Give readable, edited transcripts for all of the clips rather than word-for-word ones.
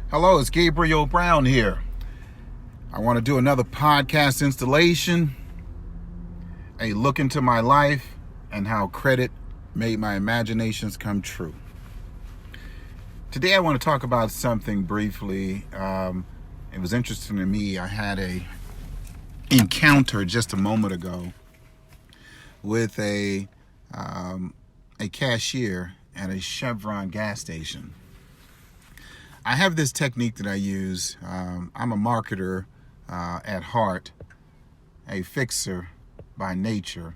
Hello, it's Gabriel Brown here. I want to do another podcast installation, a look into my life and how credit made my imaginations come true. Today I want to talk about something briefly. It was interesting to me. I had a encounter just a moment ago with a cashier at a Chevron gas station. I have this technique that I use. I'm a marketer at heart, a fixer by nature,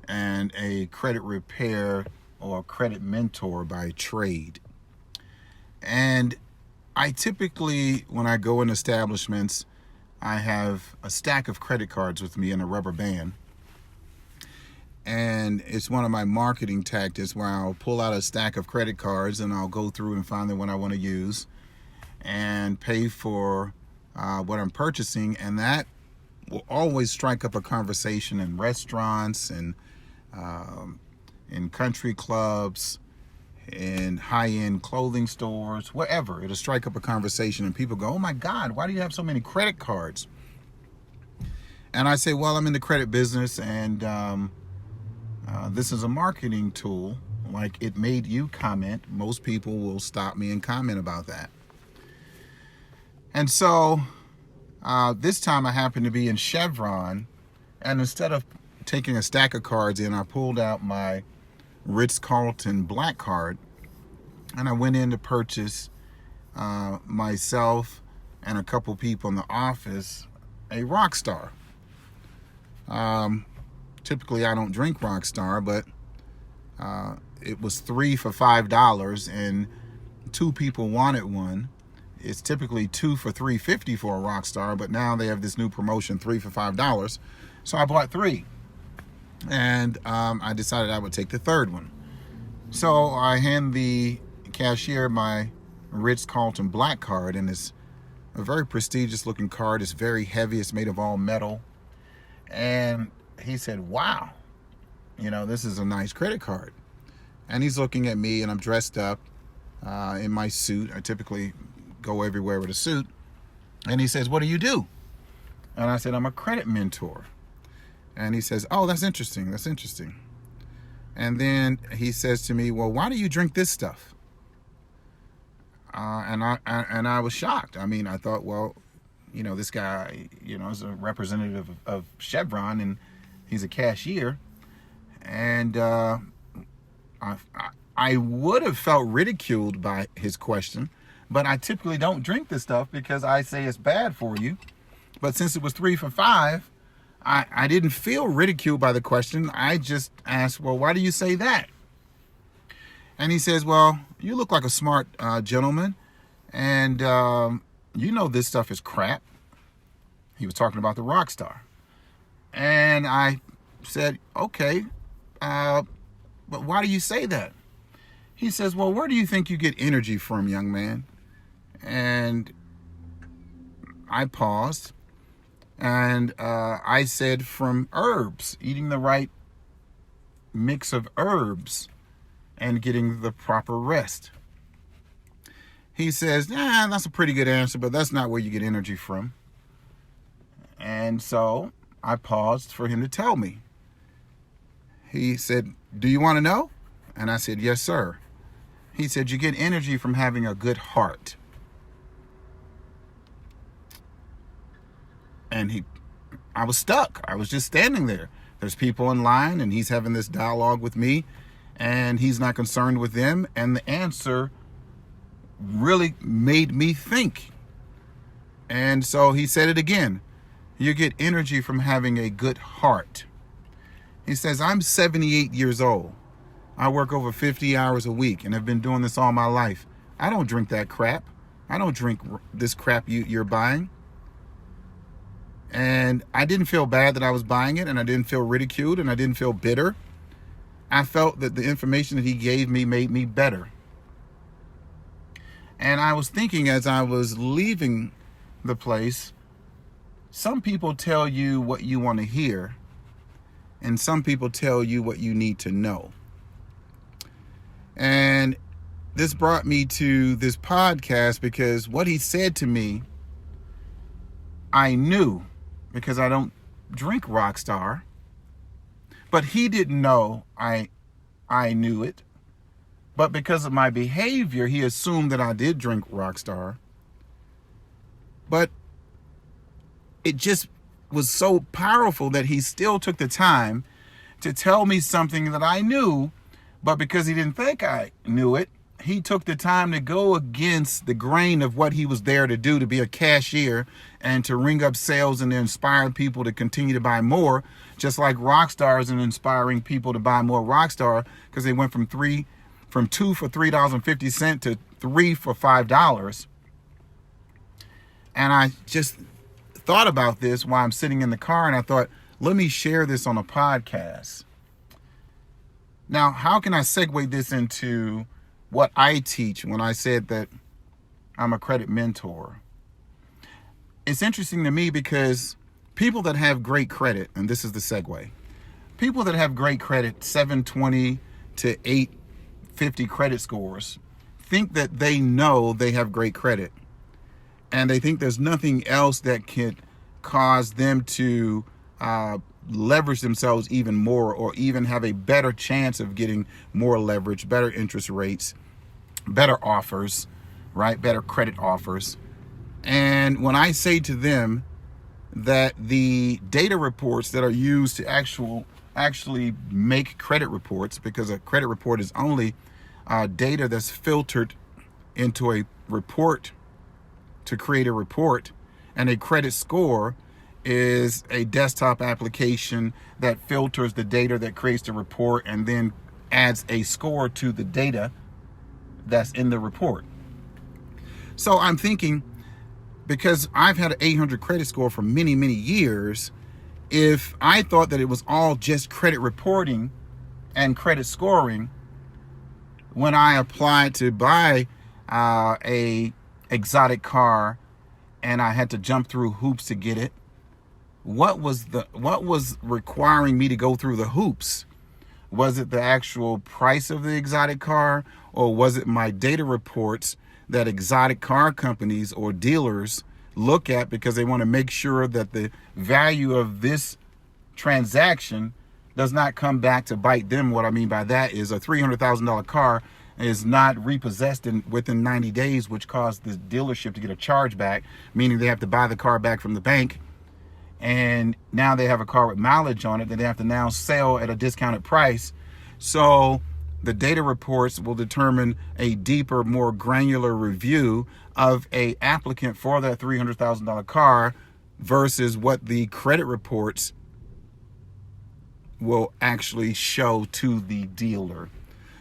and a credit repair or credit mentor by trade. And I typically, when I go in establishments, I have a stack of credit cards with me in a rubber band. And it's one of my marketing tactics where I'll pull out a stack of credit cards and I'll go through and find the one I want to use and pay for what I'm purchasing. And that will always strike up a conversation in restaurants and in country clubs, in high-end clothing stores, wherever. It'll strike up a conversation and people go, "Oh my God, why do you have so many credit cards?" And I say, well, I'm in the credit business, and this is a marketing tool. Like, it made you comment. Most people will stop me and comment about that. And so this time I happened to be in Chevron, and instead of taking a stack of cards in, I pulled out my Ritz-Carlton Black card, and I went in to purchase myself and a couple people in the office a Rockstar. Typically I don't drink Rockstar, but it was 3 for $5 and 2 people wanted one. It's typically 2 for $3.50 for a Rockstar, but now they have this new promotion, 3 for $5. So I bought 3, and I decided I would take the third one. So I hand the cashier my Ritz-Carlton Black card, and it's a very prestigious looking card. It's very heavy. It's made of all metal. And he said, "Wow, this is a nice credit card." And he's looking at me, and I'm dressed up in my suit. I typically go everywhere with a suit. And he says, "What do you do?" And I said, "I'm a credit mentor." And he says, "Oh, that's interesting. That's interesting." And then he says to me, "Well, why do you drink this stuff?" And I was shocked. I mean, I thought, well, this guy, is a representative of Chevron, and he's a cashier. And I would have felt ridiculed by his question, but I typically don't drink this stuff because I say it's bad for you. But since it was 3 for $5, I didn't feel ridiculed by the question. I just asked, "Well, why do you say that?" And he says, "Well, you look like a smart gentleman, and this stuff is crap." He was talking about the Rockstar. And I said, "Okay, but why do you say that?" He says, "Well, where do you think you get energy from, young man?" And I paused, and I said, "From herbs, eating the right mix of herbs and getting the proper rest." He says, "Nah, that's a pretty good answer, but that's not where you get energy from." And so I paused for him to tell me. He said, "Do you want to know?" And I said, "Yes, sir." He said, "You get energy from having a good heart." And I was stuck. I was just standing there. There's people in line, and he's having this dialogue with me, and he's not concerned with them. And the answer really made me think. And so he said it again. "You get energy from having a good heart." He says, "I'm 78 years old. I work over 50 hours a week and have been doing this all my life. I don't drink that crap. I don't drink this crap you're buying." And I didn't feel bad that I was buying it, and I didn't feel ridiculed, and I didn't feel bitter. I felt that the information that he gave me made me better. And I was thinking as I was leaving the place, some people tell you what you want to hear, and some people tell you what you need to know. And this brought me to this podcast because what he said to me, I knew, because I don't drink Rockstar, but he didn't know I knew it. But because of my behavior, he assumed that I did drink Rockstar. But it just was so powerful that he still took the time to tell me something that I knew, but because he didn't think I knew it, he took the time to go against the grain of what he was there to do, to be a cashier and to ring up sales and to inspire people to continue to buy more, just like Rockstar is inspiring people to buy more Rockstar, because they went from two for $3.50 to three for $5. And I just thought about this while I'm sitting in the car, and I thought, let me share this on a podcast. Now, how can I segue this into what I teach when I said that I'm a credit mentor? It's interesting to me because people that have great credit, and this is the segue, people that have great credit, 720 to 850 credit scores, think that they know they have great credit. And they think there's nothing else that could cause them to leverage themselves even more, or even have a better chance of getting more leverage, better interest rates, better offers, right? Better credit offers. And when I say to them that the data reports that are used to actually make credit reports, because a credit report is only data that's filtered into a report to create a report, and a credit score is a desktop application that filters the data that creates the report and then adds a score to the data that's in the report. So I'm thinking, because I've had an 800 credit score for many, many years, if I thought that it was all just credit reporting and credit scoring, when I applied to buy a exotic car and I had to jump through hoops to get it, what was requiring me to go through the hoops? Was it the actual price of the exotic car, or was it my data reports that exotic car companies or dealers look at because they want to make sure that the value of this transaction does not come back to bite them? What I mean by that is a $300,000 car is not repossessed within 90 days, which caused the dealership to get a chargeback, meaning they have to buy the car back from the bank. And now they have a car with mileage on it that they have to now sell at a discounted price. So the data reports will determine a deeper, more granular review of a applicant for that $300,000 car versus what the credit reports will actually show to the dealer.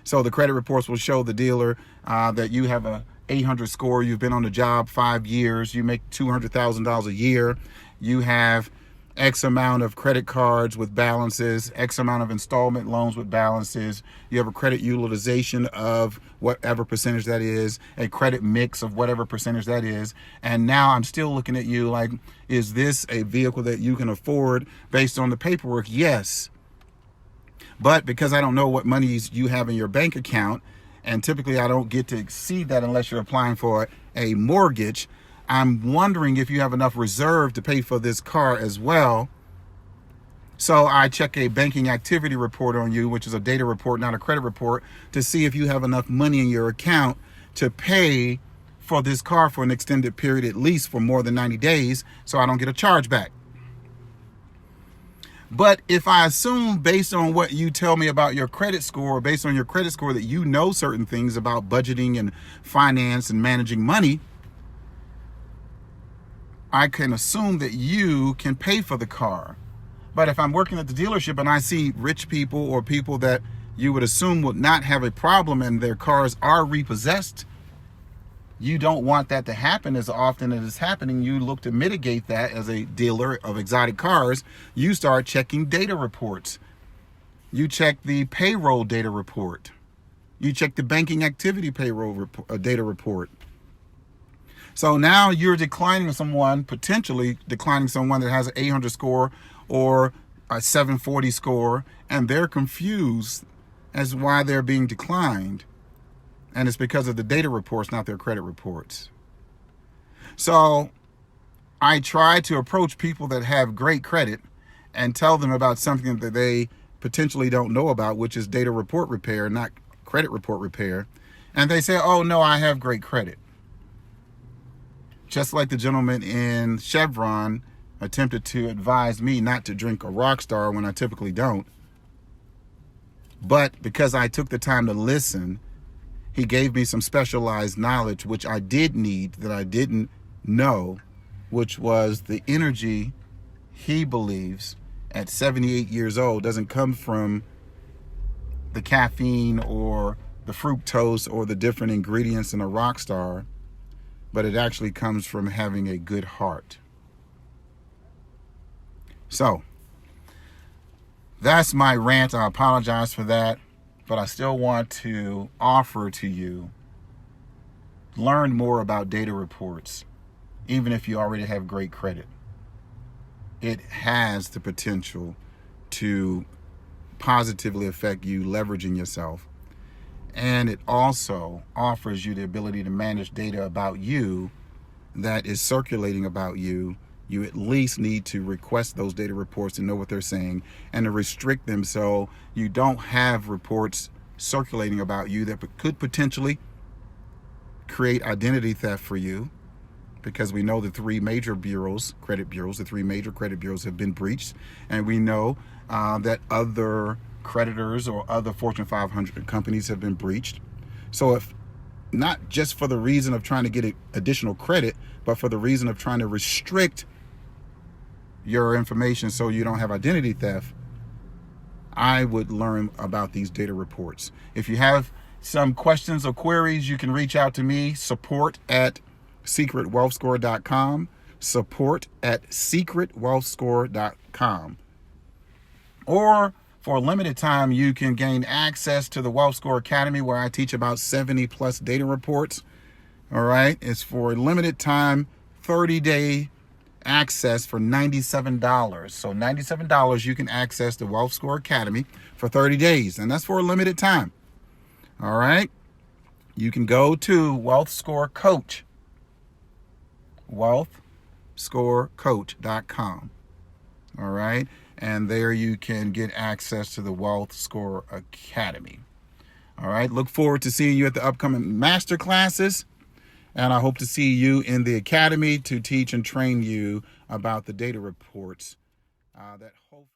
So the credit reports will show the dealer that you have a 800 score, you've been on the job 5 years, you make $200,000 a year, you have X amount of credit cards with balances, X amount of installment loans with balances, you have a credit utilization of whatever percentage that is, a credit mix of whatever percentage that is. And now I'm still looking at you like, is this a vehicle that you can afford based on the paperwork? Yes. But because I don't know what monies you have in your bank account, and typically I don't get to exceed that unless you're applying for a mortgage, I'm wondering if you have enough reserve to pay for this car as well. So I check a banking activity report on you, which is a data report, not a credit report, to see if you have enough money in your account to pay for this car for an extended period, at least for more than 90 days, so I don't get a chargeback. But if I assume, based on what you tell me about your credit score, based on your credit score, that you know certain things about budgeting and finance and managing money, I can assume that you can pay for the car. But if I'm working at the dealership and I see rich people or people that you would assume would not have a problem and their cars are repossessed, you don't want that to happen as often as it's happening. You look to mitigate that as a dealer of exotic cars. You start checking data reports. You check the payroll data report. You check the banking activity payroll data report. So now you're potentially declining someone that has an 800 score or a 740 score, and they're confused as why they're being declined. And it's because of the data reports, not their credit reports. So I try to approach people that have great credit and tell them about something that they potentially don't know about, which is data report repair, not credit report repair. And they say, oh, no, I have great credit. Just like the gentleman in Chevron attempted to advise me not to drink a Rockstar when I typically don't. But because I took the time to listen, he gave me some specialized knowledge, which I did need, that I didn't know, which was the energy he believes at 78 years old doesn't come from the caffeine or the fructose or the different ingredients in a Rockstar, but it actually comes from having a good heart. So that's my rant. I apologize for that, but I still want to offer to you, learn more about data reports, even if you already have great credit. It has the potential to positively affect you leveraging yourself. And it also offers you the ability to manage data about you that is circulating about you. You at least need to request those data reports to know what they're saying and to restrict them so you don't have reports circulating about you that could potentially create identity theft for you, because we know the three major bureaus, credit bureaus, the three major credit bureaus have been breached. And we know that other creditors or other Fortune 500 companies have been breached. So if not just for the reason of trying to get additional credit, but for the reason of trying to restrict your information so you don't have identity theft, I would learn about these data reports. If you have some questions or queries, you can reach out to me, support@secretwealthscore.com, support@secretwealthscore.com. Or for a limited time, you can gain access to the Wealth Score Academy, where I teach about 70 plus data reports. All right. It's for a limited time, 30-day access for $97. So $97, you can access the Wealth Score Academy for 30 days. And that's for a limited time. All right. You can go to Wealth Score Coach, wealthscorecoach.com. All right. And there you can get access to the Wealth Score Academy. All right. Look forward to seeing you at the upcoming master classes. And I hope to see you in the academy to teach and train you about the data reports that hopefully